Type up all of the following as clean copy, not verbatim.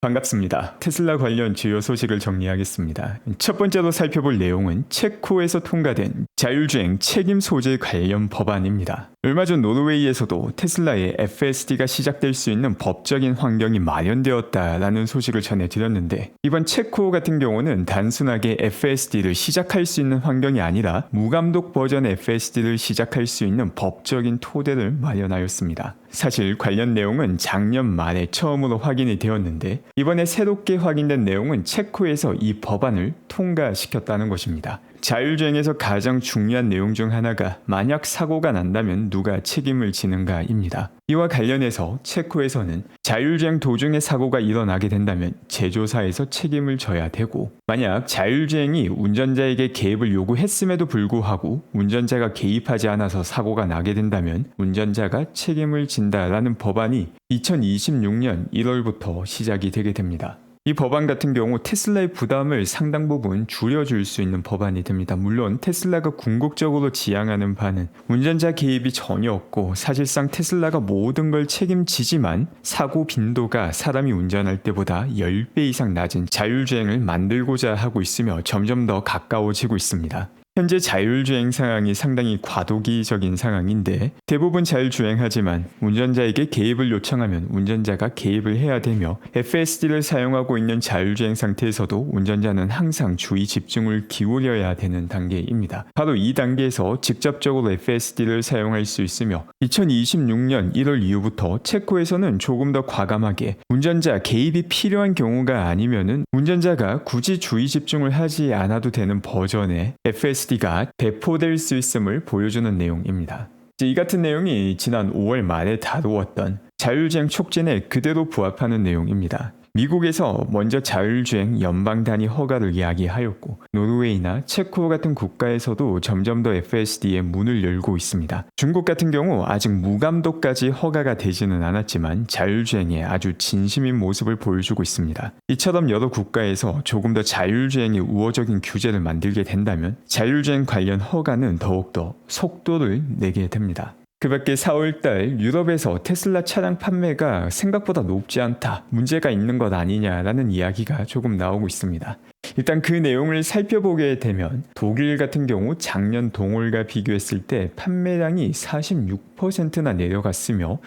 반갑습니다. 테슬라 관련 주요 소식을 정리하겠습니다. 첫 번째로 살펴볼 내용은 체코에서 통과된 자율주행 책임 소재 관련 법안입니다. 얼마 전 노르웨이에서도 테슬라의 FSD가 시작될 수 있는 법적인 환경이 마련되었다라는 소식을 전해드렸는데, 이번 체코 같은 경우는 단순하게 FSD를 시작할 수 있는 환경이 아니라 무감독 버전 FSD를 시작할 수 있는 법적인 토대를 마련하였습니다. 사실 관련 내용은 작년 말에 처음으로 확인이 되었는데, 이번에 새롭게 확인된 내용은 체코에서 이 법안을 통과시켰다는 것입니다. 자율주행에서 가장 중요한 내용 중 하나가 만약 사고가 난다면 누가 책임을 지는가입니다. 이와 관련해서 체코에서는 자율주행 도중에 사고가 일어나게 된다면 제조사에서 책임을 져야 되고, 만약 자율주행이 운전자에게 개입을 요구했음에도 불구하고 운전자가 개입하지 않아서 사고가 나게 된다면 운전자가 책임을 진다라는 법안이 2026년 1월부터 시작이 되게 됩니다. 이 법안 같은 경우 테슬라의 부담을 상당 부분 줄여줄 수 있는 법안이 됩니다. 물론 테슬라가 궁극적으로 지향하는 바는 운전자 개입이 전혀 없고, 사실상 테슬라가 모든 걸 책임지지만 사고 빈도가 사람이 운전할 때보다 10배 이상 낮은 자율주행을 만들고자 하고 있으며 점점 더 가까워지고 있습니다. 현재 자율주행 상황이 상당히 과도기적인 상황인데, 대부분 잘 주행하지만 운전자에게 개입을 요청하면 운전자가 개입을 해야 되며, FSD를 사용하고 있는 자율주행 상태에서도 운전자는 항상 주의 집중을 기울여야 되는 단계입니다. 바로 이 단계에서 직접적으로 FSD를 사용할 수 있으며, 2026년 1월 이후부터 체코에서는 조금 더 과감하게 운전자 개입이 필요한 경우가 아니면은 운전자가 굳이 주의 집중을 하지 않아도 되는 버전의 FSD가 배포될 수 있음을 보여주는 내용입니다. 이 같은 내용이 지난 5월 말에 다루었던 자율주행 촉진에 그대로 부합하는 내용입니다. 미국에서 먼저 자율주행 연방 단위 허가를 이야기하였고, 노르웨이나 체코 같은 국가에서도 점점 더 FSD의 문을 열고 있습니다. 중국 같은 경우 아직 무감독까지 허가가 되지는 않았지만 자율주행에 아주 진심인 모습을 보여주고 있습니다. 이처럼 여러 국가에서 조금 더 자율주행에 우호적인 규제를 만들게 된다면 자율주행 관련 허가는 더욱더 속도를 내게 됩니다. 그 밖에 4월달 유럽에서 테슬라 차량 판매가 생각보다 높지 않다, 문제가 있는 것 아니냐라는 이야기가 조금 나오고 있습니다. 일단 그 내용을 살펴보게 되면 독일 같은 경우 작년 동월과 비교했을 때 판매량이 46%나 내려갔으며,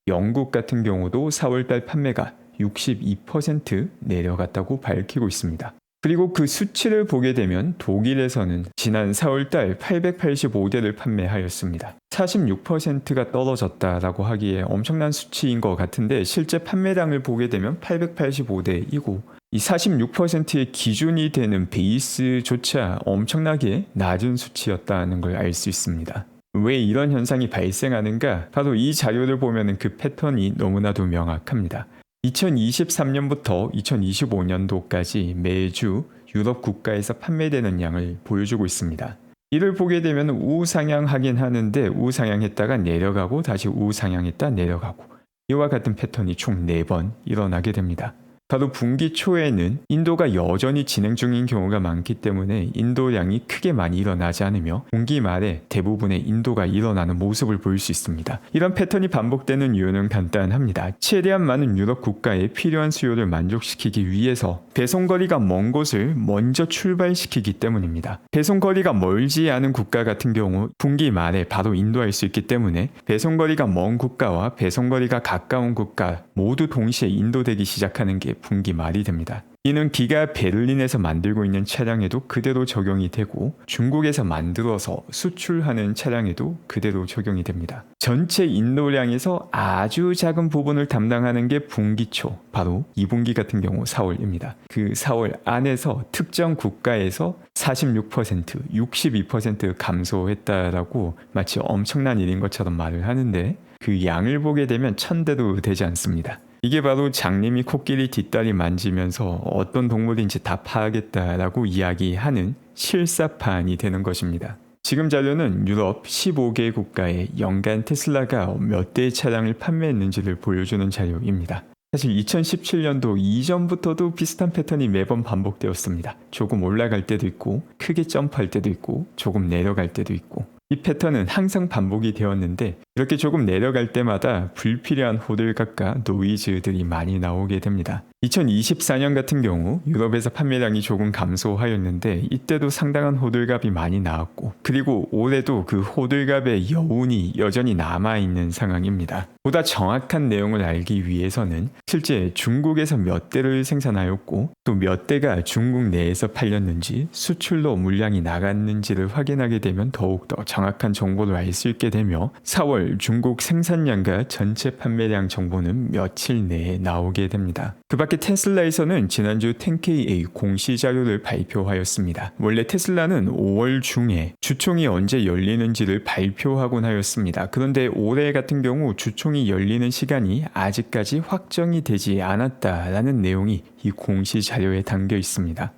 영국 같은 경우도 4월달 판매가 62% 내려갔다고 밝히고 있습니다. 그리고 그 수치를 보게 되면 독일에서는 지난 4월달 885대를 판매하였습니다. 46%가 떨어졌다라고 하기에 엄청난 수치인 것 같은데, 실제 판매량을 보게 되면 885대이고 이 46%의 기준이 되는 베이스조차 엄청나게 낮은 수치였다는 걸 알 수 있습니다. 왜 이런 현상이 발생하는가? 바로 이 자료를 보면 그 패턴이 너무나도 명확합니다. 2023년부터 2025년도까지 매주 유럽 국가에서 판매되는 양을 보여주고 있습니다. 이를 보게 되면 우상향하긴 하는데, 우상향했다가 내려가고 다시 우상향했다 내려가고, 이와 같은 패턴이 총 4번 일어나게 됩니다. 바로 분기 초에는 인도가 여전히 진행 중인 경우가 많기 때문에 인도량이 크게 많이 일어나지 않으며, 분기 말에 대부분의 인도가 일어나는 모습을 보일 수 있습니다. 이런 패턴이 반복되는 이유는 간단합니다. 최대한 많은 유럽 국가에 필요한 수요를 만족시키기 위해서 배송거리가 먼 곳을 먼저 출발시키기 때문입니다. 배송거리가 멀지 않은 국가 같은 경우 분기 말에 바로 인도할 수 있기 때문에 배송거리가 먼 국가와 배송거리가 가까운 국가 모두 동시에 인도되기 시작하는 게 분기 말이 됩니다. 이는 기가 베를린에서 만들고 있는 차량에도 그대로 적용이 되고, 중국에서 만들어서 수출하는 차량에도 그대로 적용이 됩니다. 전체 인도량에서 아주 작은 부분을 담당하는 게 분기 초, 바로 2분기 같은 경우 4월입니다. 그 4월 안에서 특정 국가에서 46%, 62% 감소했다라고 마치 엄청난 일인 것처럼 말을 하는데, 그 양을 보게 되면 1000대도 되지 않습니다. 이게 바로 장님이 코끼리 뒷다리 만지면서 어떤 동물인지 다 파악했다라고 이야기하는 실사판이 되는 것입니다. 지금 자료는 유럽 15개 국가에 연간 테슬라가 몇 대의 차량을 판매했는지를 보여주는 자료입니다. 사실 2017년도 이전부터도 비슷한 패턴이 매번 반복되었습니다. 조금 올라갈 때도 있고, 크게 점프할 때도 있고, 조금 내려갈 때도 있고, 이 패턴은 항상 반복이 되었는데, 이렇게 조금 내려갈 때마다 불필요한 호들갑과 노이즈들이 많이 나오게 됩니다. 2024년 같은 경우 유럽에서 판매량이 조금 감소하였는데 이때도 상당한 호들갑이 많이 나왔고, 그리고 올해도 그 호들갑의 여운이 여전히 남아있는 상황입니다. 보다 정확한 내용을 알기 위해서는 실제 중국에서 몇 대를 생산하였고 또 몇 대가 중국 내에서 팔렸는지 수출로 물량이 나갔는지를 확인하게 되면 더욱더 정확한 정보를 알 수 있게 되며 4월 중국 생산량과 전체 판매량 정보는 며칠 내에 나오게 됩니다. 그 밖에 테슬라에서는 지난주 10K-A 공시 자료를 발표하였습니다. 원래 테슬라는 5월 중에 주총이 언제 열리는지를 발표하곤 하였습니다. 그런데 올해 같은 경우 주총이 열리는 시간이 아직까지 확정이 되지 않았다라는 내용이 이 공시 자료에 담겨 있습니다.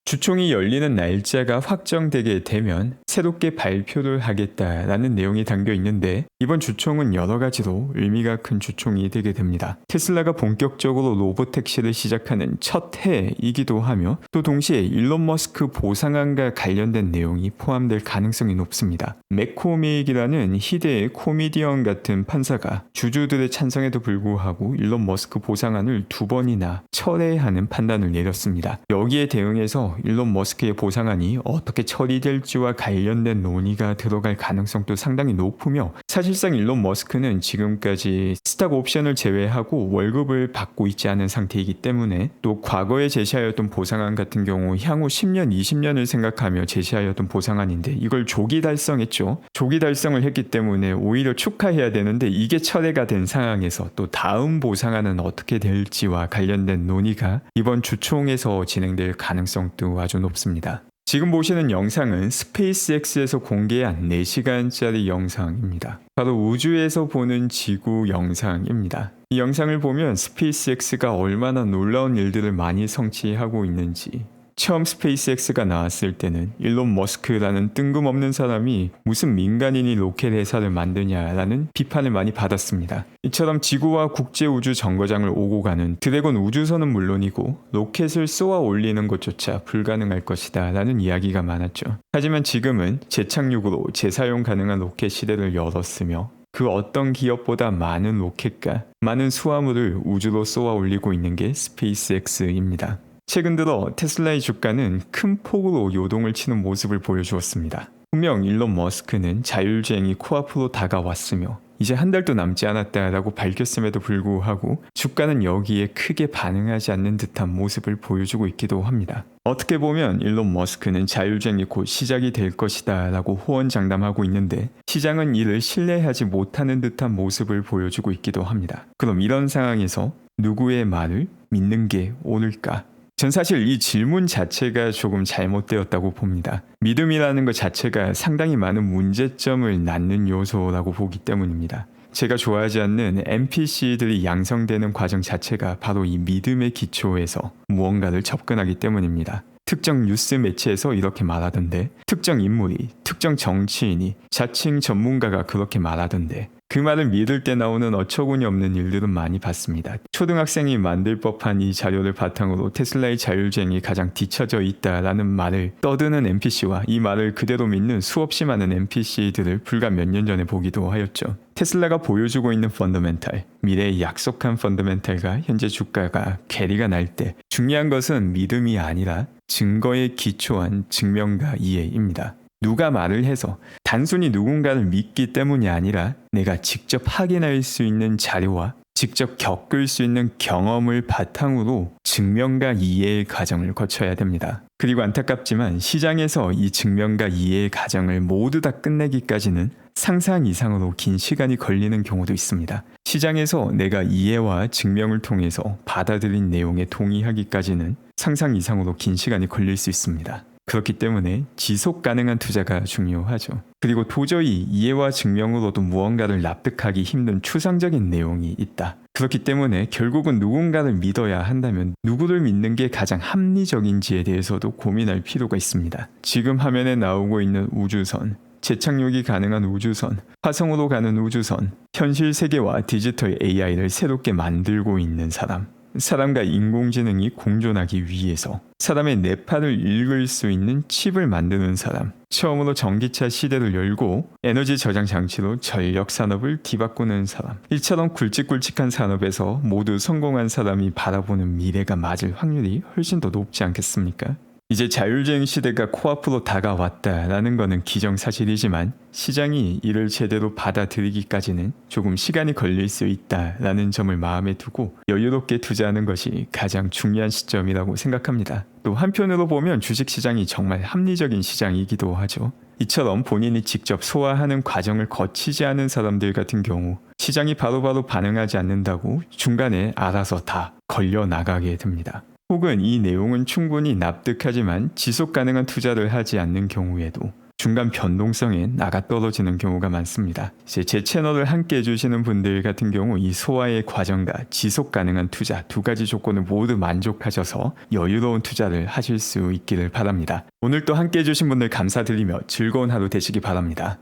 주총이 열리는 날짜가 확정되게 되면 새롭게 발표를 하겠다라는 내용이 담겨 있는데, 이번 주총은 여러 가지로 의미가 큰 주총이 되게 됩니다. 테슬라가 본격적으로 로보택시를 시작하는 첫 해이기도 하며 또 동시에 일론 머스크 보상안과 관련된 내용이 포함될 가능성이 높습니다. 맥코메익이라는 희대의 코미디언 같은 판사가 주주들의 찬성에도 불구하고 일론 머스크 보상안을 2번이나 철회하는 판단을 내렸습니다. 여기에 대응해서 일론 머스크의 보상안이 어떻게 처리될지와 관련된 논의가 들어갈 가능성도 상당히 높으며, 사실상 일론 머스크는 지금까지 스탁 옵션을 제외하고 월급을 받고 있지 않은 상태이기 때문에, 또 과거에 제시하였던 보상안 같은 경우 향후 10년, 20년을 생각하며 제시하였던 보상안인데 이걸 조기 달성했죠. 조기 달성을 했기 때문에 오히려 축하해야 되는데 이게 철회가 된 상황에서 또 다음 보상안은 어떻게 될지와 관련된 논의가 이번 주총에서 진행될 가능성도 아주 높습니다. 지금 보시는 영상은 스페이스X에서 공개한 4시간짜리 영상입니다. 바로 우주에서 보는 지구 영상입니다. 이 영상을 보면 스페이스X가 얼마나 놀라운 일들을 많이 성취하고 있는지, 처음 스페이스X가 나왔을 때는 일론 머스크라는 뜬금없는 사람이 무슨 민간인이 로켓 회사를 만드냐라는 비판을 많이 받았습니다. 이처럼 지구와 국제우주정거장을 오고 가는 드래곤 우주선은 물론이고 로켓을 쏘아 올리는 것조차 불가능할 것이다 라는 이야기가 많았죠. 하지만 지금은 재착륙으로 재사용 가능한 로켓 시대를 열었으며 그 어떤 기업보다 많은 로켓과 많은 수화물을 우주로 쏘아 올리고 있는 게 스페이스X입니다. 최근 들어 테슬라의 주가는 큰 폭으로 요동을 치는 모습을 보여주었습니다. 분명 일론 머스크는 자율주행이 코앞으로 다가왔으며 이제 한 달도 남지 않았다라고 밝혔음에도 불구하고 주가는 여기에 크게 반응하지 않는 듯한 모습을 보여주고 있기도 합니다. 어떻게 보면 일론 머스크는 자율주행이 곧 시작이 될 것이다 라고 호언장담하고 있는데 시장은 이를 신뢰하지 못하는 듯한 모습을 보여주고 있기도 합니다. 그럼 이런 상황에서 누구의 말을 믿는 게 옳을까? 전 사실 이 질문 자체가 조금 잘못되었다고 봅니다. 믿음이라는 것 자체가 상당히 많은 문제점을 낳는 요소라고 보기 때문입니다. 제가 좋아하지 않는 NPC들이 양성되는 과정 자체가 바로 이 믿음의 기초에서 무언가를 접근하기 때문입니다. 특정 뉴스 매체에서 이렇게 말하던데, 특정 인물이, 특정 정치인이, 자칭 전문가가 그렇게 말하던데, 그 말을 믿을 때 나오는 어처구니 없는 일들은 많이 봤습니다. 초등학생이 만들 법한 이 자료를 바탕으로 테슬라의 자율주행이 가장 뒤처져 있다라는 말을 떠드는 NPC와 이 말을 그대로 믿는 수없이 많은 NPC들을 불과 몇 년 전에 보기도 하였죠. 테슬라가 보여주고 있는 펀더멘탈, 미래의 약속한 펀더멘탈과 현재 주가가 괴리가 날 때 중요한 것은 믿음이 아니라 증거에 기초한 증명과 이해입니다. 누가 말을 해서 단순히 누군가를 믿기 때문이 아니라 내가 직접 확인할 수 있는 자료와 직접 겪을 수 있는 경험을 바탕으로 증명과 이해의 과정을 거쳐야 됩니다. 그리고 안타깝지만 시장에서 이 증명과 이해의 과정을 모두 다 끝내기까지는 상상 이상으로 긴 시간이 걸리는 경우도 있습니다. 시장에서 내가 이해와 증명을 통해서 받아들인 내용에 동의하기까지는 상상 이상으로 긴 시간이 걸릴 수 있습니다. 그렇기 때문에 지속 가능한 투자가 중요하죠. 그리고 도저히 이해와 증명으로도 무언가를 납득하기 힘든 추상적인 내용이 있다. 그렇기 때문에 결국은 누군가를 믿어야 한다면 누구를 믿는 게 가장 합리적인지에 대해서도 고민할 필요가 있습니다. 지금 화면에 나오고 있는 우주선, 재착륙이 가능한 우주선, 화성으로 가는 우주선, 현실 세계와 디지털 AI를 새롭게 만들고 있는 사람, 사람과 인공지능이 공존하기 위해서 사람의 뇌파를 읽을 수 있는 칩을 만드는 사람, 처음으로 전기차 시대를 열고 에너지 저장 장치로 전력 산업을 뒤바꾸는 사람, 이처럼 굵직굵직한 산업에서 모두 성공한 사람이 바라보는 미래가 맞을 확률이 훨씬 더 높지 않겠습니까? 이제 자율주행 시대가 코앞으로 다가왔다라는 것은 기정사실이지만 시장이 이를 제대로 받아들이기까지는 조금 시간이 걸릴 수 있다라는 점을 마음에 두고 여유롭게 투자하는 것이 가장 중요한 시점이라고 생각합니다. 또 한편으로 보면 주식시장이 정말 합리적인 시장이기도 하죠. 이처럼 본인이 직접 소화하는 과정을 거치지 않은 사람들 같은 경우 시장이 바로바로 반응하지 않는다고 중간에 알아서 다 걸려 나가게 됩니다. 혹은 이 내용은 충분히 납득하지만 지속 가능한 투자를 하지 않는 경우에도 중간 변동성에 나가 떨어지는 경우가 많습니다. 이제 제 채널을 함께 해주시는 분들 같은 경우 이 소화의 과정과 지속 가능한 투자 두 가지 조건을 모두 만족하셔서 여유로운 투자를 하실 수 있기를 바랍니다. 오늘 또 함께 해주신 분들 감사드리며 즐거운 하루 되시기 바랍니다.